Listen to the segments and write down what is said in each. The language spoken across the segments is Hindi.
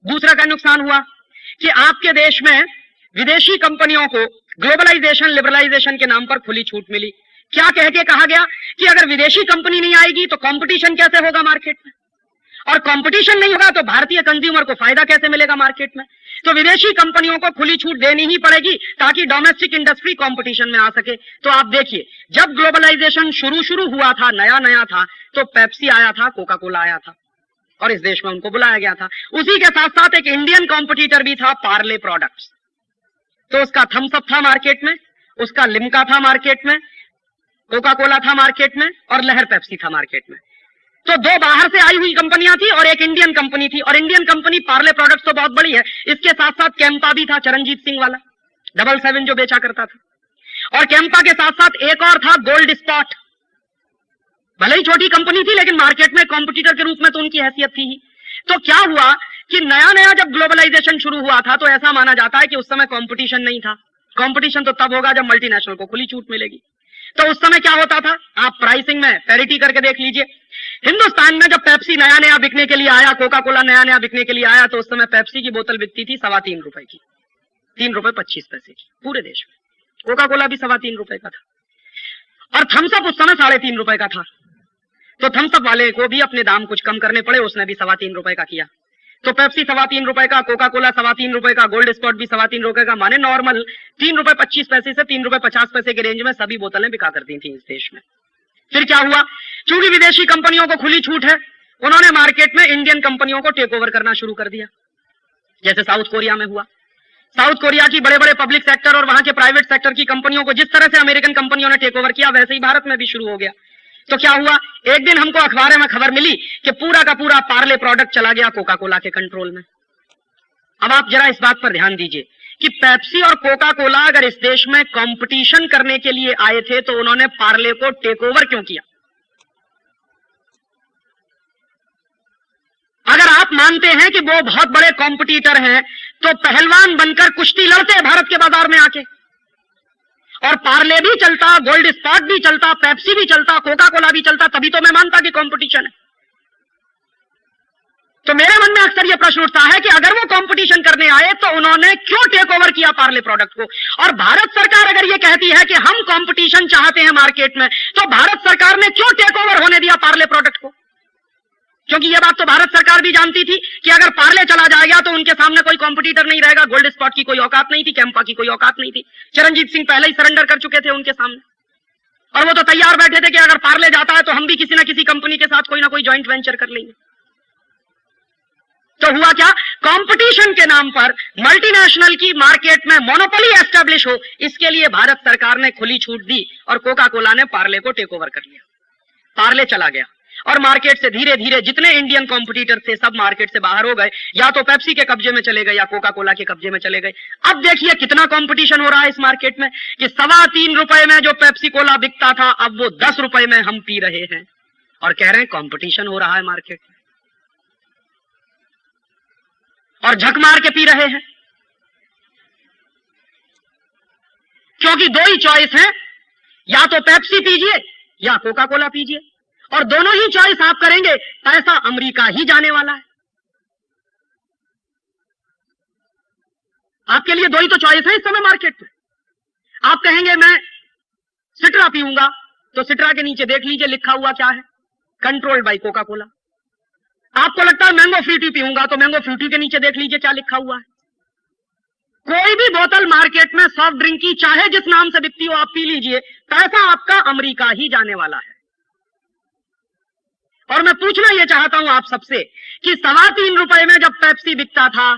दूसरा का नुकसान हुआ कि आपके देश में विदेशी कंपनियों को ग्लोबलाइजेशन लिबरलाइजेशन के नाम पर खुली छूट मिली। क्या कह के कहा गया कि अगर विदेशी कंपनी नहीं आएगी तो कंपटीशन कैसे होगा मार्केट में, और कंपटीशन नहीं होगा तो भारतीय कंज्यूमर को फायदा कैसे मिलेगा मार्केट में। तो विदेशी कंपनियों को खुली छूट देनी ही पड़ेगी ताकि डोमेस्टिक इंडस्ट्री कंपटीशन में आ सके। तो आप देखिए, जब ग्लोबलाइजेशन शुरू हुआ था, नया नया था, तो पेप्सी आया था, कोका कोला आया था और इस देश में उनको बुलाया गया था। उसी के साथ साथ एक इंडियन कॉम्पिटिटर भी था, पार्ले प्रोडक्ट्स। तो उसका थम्स अप था मार्केट में, उसका लिम्का था मार्केट में, कोका कोला था मार्केट में और लहर पेप्सी था मार्केट में। तो दो बाहर से आई हुई कंपनियां थी और एक इंडियन कंपनी थी। और इंडियन कंपनी पार्ले प्रोडक्ट्स तो बहुत बड़ी है, इसके साथ साथ कैंपा भी था, चरणजीत सिंह वाला 77 जो बेचा करता था। और कैंपा के साथ साथ एक और था, गोल्ड स्पॉट। भले ही छोटी कंपनी थी लेकिन मार्केट में कॉम्पिटिटर के रूप में तो उनकी हैसियत थी ही। तो क्या हुआ कि नया नया जब ग्लोबलाइजेशन शुरू हुआ था तो ऐसा माना जाता है कि उस समय कंपटीशन नहीं था। कंपटीशन तो तब होगा जब मल्टीनेशनल को खुली छूट मिलेगी। तो उस समय क्या होता था, आप प्राइसिंग में पैरिटी करके देख लीजिए। हिंदुस्तान में जब पेप्सी नया नया बिकने के लिए आया, कोका कोला नया नया बिकने के लिए आया, तो उस समय पेप्सी की बोतल बिकती थी 3.25 रुपए की, 3 रुपए 25 पैसे की पूरे देश में। कोका कोला भी 3.25 रुपए का था और थम्स अप उस समय 3.5 रुपए का था। तो थम्स अप वाले को भी अपने दाम कुछ कम करने पड़े, उसने भी 3.25 रुपए का किया। तो पेप्सी 3.25 रुपए का, कोका कोला 3.25 रुपए का, गोल्ड स्पॉट भी 3.25 रुपए का, माने नॉर्मल 3 रुपए 25 पैसे से 3 रुपए 50 पैसे के रेंज में सभी बोतलें बिका करती थी इस देश में। फिर क्या हुआ, चूंकि विदेशी कंपनियों को खुली छूट है, उन्होंने मार्केट में इंडियन कंपनियों को टेक ओवर करना शुरू कर दिया, जैसे साउथ कोरिया में हुआ। साउथ कोरिया की बड़े बड़े पब्लिक सेक्टर और वहां के प्राइवेट सेक्टर की कंपनियों को जिस तरह से अमेरिकन कंपनियों ने टेक ओवर किया, वैसे ही भारत में भी शुरू हो गया। तो क्या हुआ, एक दिन हमको अखबार में खबर मिली कि पूरा का पूरा पार्ले प्रोडक्ट चला गया कोका कोला के कंट्रोल में। अब आप जरा इस बात पर ध्यान दीजिए कि पेप्सी और कोका कोला अगर इस देश में कंपटीशन करने के लिए आए थे तो उन्होंने पार्ले को टेक ओवर क्यों किया। अगर आप मानते हैं कि वो बहुत बड़े कॉम्पिटिटर हैं तो पहलवान बनकर कुश्ती लड़ते भारत के बाजार में आके, और पार्ले भी चलता, गोल्ड स्पॉट भी चलता, पेप्सी भी चलता, कोका कोला भी चलता, तभी तो मैं मानता कि कंपटीशन है। तो मेरे मन में अक्सर यह प्रश्न उठता है कि अगर वो कंपटीशन करने आए तो उन्होंने क्यों टेक ओवर किया पार्ले प्रोडक्ट को। और भारत सरकार अगर ये कहती है कि हम कंपटीशन चाहते हैं मार्केट में, तो भारत सरकार ने क्यों टेक ओवर होने दिया पार्ले प्रोडक्ट को। क्योंकि यह बात तो भारत सरकार भी जानती थी कि अगर पार्ले चला जाएगा तो उनके सामने कोई कंपटीटर नहीं रहेगा। गोल्ड स्पॉट की कोई औकात नहीं थी, कैंपा की कोई औकात नहीं थी, चरणजीत सिंह पहले ही सरेंडर कर चुके थे उनके सामने, और वो तो तैयार बैठे थे कि अगर पार्ले जाता है तो हम भी किसी ना किसी कंपनी के साथ कोई ना कोई ज्वाइंट वेंचर कर लेंगे। तो हुआ क्या, कंपटीशन के नाम पर मल्टीनेशनल की मार्केट में मोनोपोली एस्टेब्लिश हो, इसके लिए भारत सरकार ने खुली छूट दी और कोका कोला ने पार्ले को टेक ओवर कर लिया। पार्ले चला गया और मार्केट से धीरे धीरे जितने इंडियन कॉम्पिटिटर थे सब मार्केट से बाहर हो गए, या तो पेप्सी के कब्जे में चले गए या कोका कोला के कब्जे में चले गए। अब देखिए कितना कंपटीशन हो रहा है इस मार्केट में कि 3.25 रुपए में जो पेप्सी कोला बिकता था अब वो 10 रुपए में हम पी रहे हैं और कह रहे हैं कंपटीशन हो रहा है मार्केट में, और झक मार के पी रहे हैं। क्योंकि दो ही चॉइस है, या तो पेप्सी पीजिए या कोका कोला पीजिए, और दोनों ही चॉइस आप करेंगे पैसा अमेरिका ही जाने वाला है। आपके लिए दो ही तो चॉइस है इस समय मार्केट में। आप कहेंगे मैं सिट्रा पीऊंगा, तो सिट्रा के नीचे देख लीजिए लिखा हुआ क्या है, कंट्रोल्ड बाय कोका कोला। आपको लगता है मैंगो फ्रूटी पीऊंगा, तो मैंगो फ्रूटी के नीचे देख लीजिए क्या लिखा हुआ है। कोई भी बोतल मार्केट में सॉफ्ट ड्रिंक की चाहे जिस नाम से बिकती हो आप पी लीजिए, पैसा आपका अमेरिका ही जाने वाला है। और मैं पूछना यह चाहता हूं आप सबसे कि 3.25 रुपए में जब पेप्सी बिकता था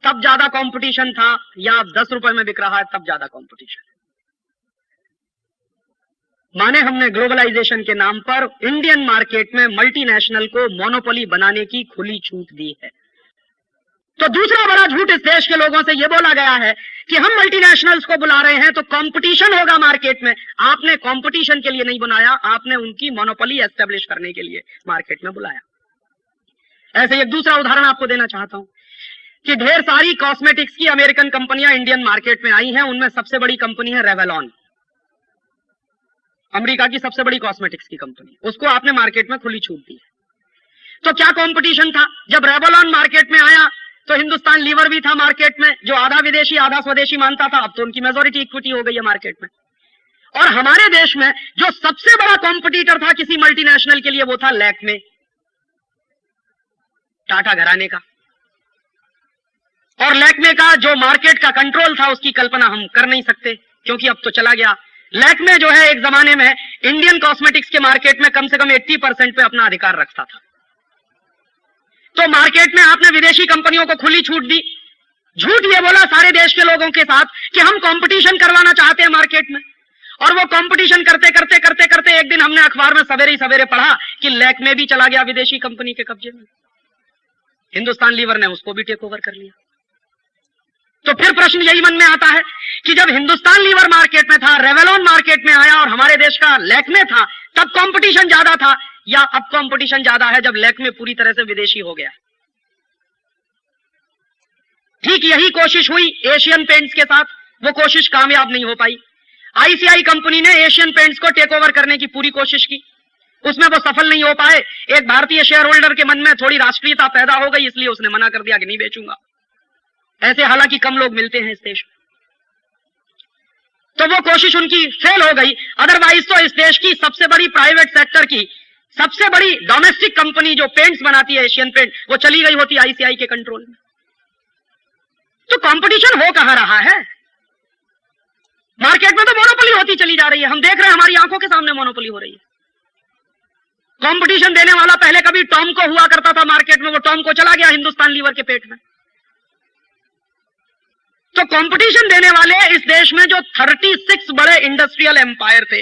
तब ज्यादा कंपटीशन था, या अब 10 रुपए में बिक रहा है तब ज्यादा कंपटीशन है। माने हमने ग्लोबलाइजेशन के नाम पर इंडियन मार्केट में मल्टीनेशनल को मोनोपोली बनाने की खुली छूट दी है। तो दूसरा बड़ा झूठ इस देश के लोगों से यह बोला गया है कि हम मल्टीनेशनल्स को बुला रहे हैं तो कंपटीशन होगा मार्केट में। आपने कंपटीशन के लिए नहीं बुलाया, आपने उनकी मोनोपोली एस्टेब्लिश करने के लिए मार्केट में बुलाया। ऐसे एक दूसरा उदाहरण आपको देना चाहता हूं कि ढेर सारी कॉस्मेटिक्स की अमेरिकन कंपनियां इंडियन मार्केट में आई हैं। उनमें सबसे बड़ी कंपनी है रेवलॉन, अमेरिका की सबसे बड़ी कॉस्मेटिक्स की कंपनी। उसको आपने मार्केट में खुली छूट दी है। तो क्या कंपटीशन था, जब रेवलॉन मार्केट में आया तो हिंदुस्तान लीवर भी था मार्केट में, जो आधा विदेशी आधा स्वदेशी मानता था, अब तो उनकी मेजॉरिटी इक्विटी हो गई है मार्केट में। और हमारे देश में जो सबसे बड़ा कॉम्पिटिटर था किसी मल्टीनेशनल के लिए वो था लैक्मे, टाटा घराने का। और लैक्मे का जो मार्केट का कंट्रोल था उसकी कल्पना हम कर नहीं सकते, क्योंकि अब तो चला गया। लैक्मे जो है एक जमाने में इंडियन कॉस्मेटिक्स के मार्केट में कम से कम 80% पे अपना अधिकार रखता था। तो मार्केट में आपने विदेशी कंपनियों को खुली छूट दी, झूठ ये बोला सारे देश के लोगों के साथ कि हम कंपटीशन करवाना चाहते हैं मार्केट में। और वो कंपटीशन करते करते करते करते एक दिन हमने अखबार में सवेरे ही सवेरे पढ़ा कि लैक्मे भी चला गया विदेशी कंपनी के कब्जे में। हिंदुस्तान लीवर ने उसको भी टेक ओवर कर लिया। तो फिर प्रश्न यही मन में आता है कि जब हिंदुस्तान लीवर मार्केट में था, रेवलॉन मार्केट में आया और हमारे देश का लैक्मे था, तब कंपटीशन ज्यादा था या अब कंपटीशन ज्यादा है जब लैक्मे पूरी तरह से विदेशी हो गया? ठीक यही कोशिश हुई एशियन पेंट्स के साथ, वो कोशिश कामयाब नहीं हो पाई। आईसीआई कंपनी ने एशियन पेंट्स को टेक ओवर करने की पूरी कोशिश की, उसमें वो सफल नहीं हो पाए। एक भारतीय शेयर होल्डर के मन में थोड़ी राष्ट्रीयता पैदा हो गई, इसलिए उसने मना कर दिया कि नहीं बेचूंगा। ऐसे हालांकि कम लोग मिलते हैं इस देश में, तो वो कोशिश उनकी फेल हो गई। अदरवाइज तो इस देश की सबसे बड़ी प्राइवेट सेक्टर की सबसे बड़ी डोमेस्टिक कंपनी जो पेंट्स बनाती है एशियन पेंट, वो चली गई होती आईसीआई के कंट्रोल में। तो कंपटीशन हो कहां रहा है? मार्केट में तो मोनोपोली होती चली जा रही है, हम देख रहे हैं, हमारी आंखों के सामने मोनोपोली हो रही है। कंपटीशन देने वाला पहले कभी टॉमको हुआ करता था मार्केट में, वो टॉमको चला गया हिंदुस्तान लीवर के पेट में। तो कंपटीशन देने वाले इस देश में जो 36 बड़े इंडस्ट्रियल एम्पायर थे,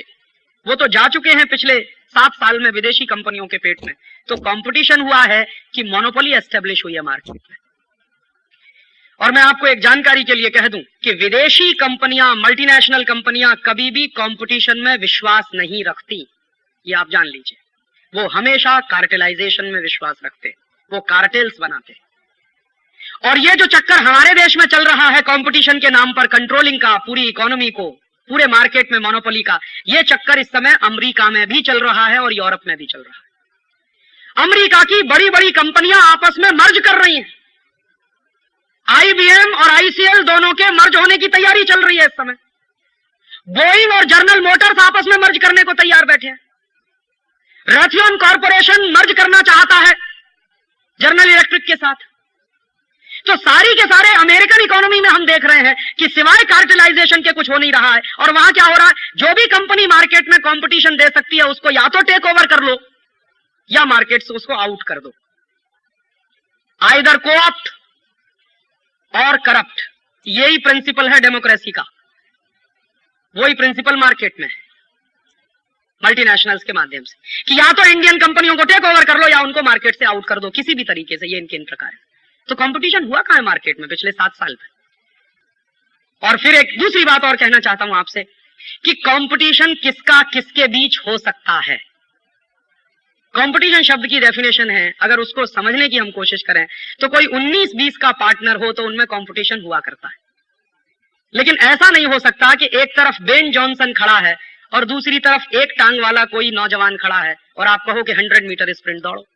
वो तो जा चुके हैं पिछले 7 साल में विदेशी कंपनियों के पेट में। तो कंपटीशन हुआ है कि मोनोपोली एस्टेब्लिश हुई है मार्केट में। और मैं आपको एक जानकारी के लिए कह दूं कि विदेशी कंपनियां, मल्टीनेशनल कंपनियां कभी भी कंपटीशन में विश्वास नहीं रखती, ये आप जान लीजिए। वो हमेशा कार्टेलाइजेशन में विश्वास रखते, वो कार्टेल्स बनाते। और ये जो चक्कर हमारे देश में चल रहा है कंपटीशन के नाम पर कंट्रोलिंग का, पूरी इकोनॉमी को, पूरे मार्केट में मोनोपोली का, ये चक्कर इस समय अमेरिका में भी चल रहा है और यूरोप में भी चल रहा है। अमेरिका की बड़ी बड़ी कंपनियां आपस में मर्ज कर रही हैं। आईबीएम और आईसीएल दोनों के मर्ज होने की तैयारी चल रही है इस समय। बोइंग और जनरल मोटर्स आपस में मर्ज करने को तैयार बैठे हैं। रथियन कॉर्पोरेशन मर्ज करना चाहता है जनरल इलेक्ट्रिक के साथ। तो सारी के सारे अमेरिकन इकोनॉमी में हम देख रहे हैं कि सिवाय कार्टेलाइजेशन के कुछ हो नहीं रहा है। और वहां क्या हो रहा है, जो भी कंपनी मार्केट में कंपटीशन दे सकती है उसको या तो टेक ओवर कर लो या मार्केट से उसको आउट कर दो। आइदर कोऑप्ट और करप्ट, यही प्रिंसिपल है डेमोक्रेसी का। वही प्रिंसिपल मार्केट में है मल्टीनेशनल्स के माध्यम से कि या तो इंडियन कंपनियों को टेक ओवर कर लो या उनको मार्केट से आउट कर दो, किसी भी तरीके से। ये इनके इन प्रकार है। तो कंपटीशन हुआ कहां है मार्केट में पिछले 7 साल में? और फिर एक दूसरी बात और कहना चाहता हूं आपसे कि कंपटीशन किसका किसके बीच हो सकता है। कंपटीशन शब्द की डेफिनेशन है, अगर उसको समझने की हम कोशिश करें तो कोई 19-20 का पार्टनर हो तो उनमें कंपटीशन हुआ करता है। लेकिन ऐसा नहीं हो सकता कि एक तरफ बेन जॉनसन खड़ा है और दूसरी तरफ एक टांग वाला कोई नौजवान खड़ा है और आप कहो कि 100 मीटर स्प्रिंट दौड़ो।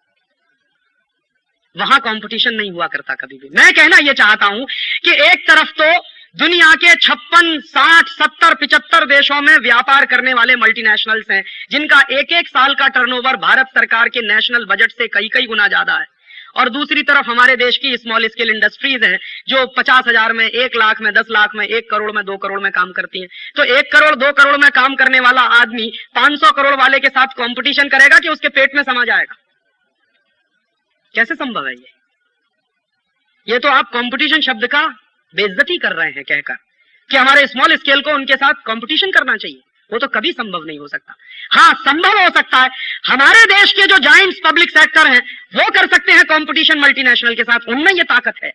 वहां कंपटीशन नहीं हुआ करता कभी भी। मैं कहना यह चाहता हूं कि एक तरफ तो दुनिया के 56, 60, 70, 75 देशों में व्यापार करने वाले मल्टीनेशनल्स हैं, जिनका एक एक साल का टर्नओवर भारत सरकार के नेशनल बजट से कई कई गुना ज्यादा है। और दूसरी तरफ हमारे देश की स्मॉल स्केल इंडस्ट्रीज हैं जो 50,000 में, 1 लाख में, 10 लाख में, 1 करोड़ में, 2 करोड़ में काम करती हैं। तो 1 करोड़ 2 करोड़ में काम करने वाला आदमी 500 करोड़ वाले के साथ कंपटीशन करेगा कि उसके पेट में समा जाएगा? कैसे संभव है ये तो आप कंपटीशन शब्द का बेइज्जती कर रहे हैं कहकर कि हमारे स्मॉल स्केल को उनके साथ कंपटीशन करना चाहिए। वो तो कभी संभव नहीं हो सकता। हाँ, संभव हो सकता है, हमारे देश के जो जायंट्स पब्लिक सेक्टर हैं वो कर सकते हैं कंपटीशन मल्टीनेशनल के साथ, उनमें ये ताकत है।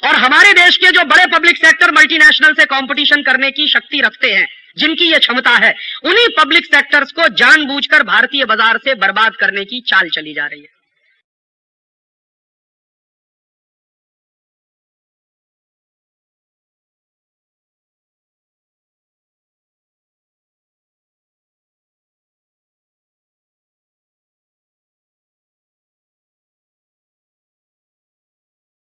और हमारे देश के जो बड़े पब्लिक सेक्टर मल्टीनेशनल से कंपटीशन करने की शक्ति रखते हैं, जिनकी ये क्षमता है, उन्हीं पब्लिक सेक्टर्स को जानबूझकर भारतीय बाजार से बर्बाद करने की चाल चली जा रही है।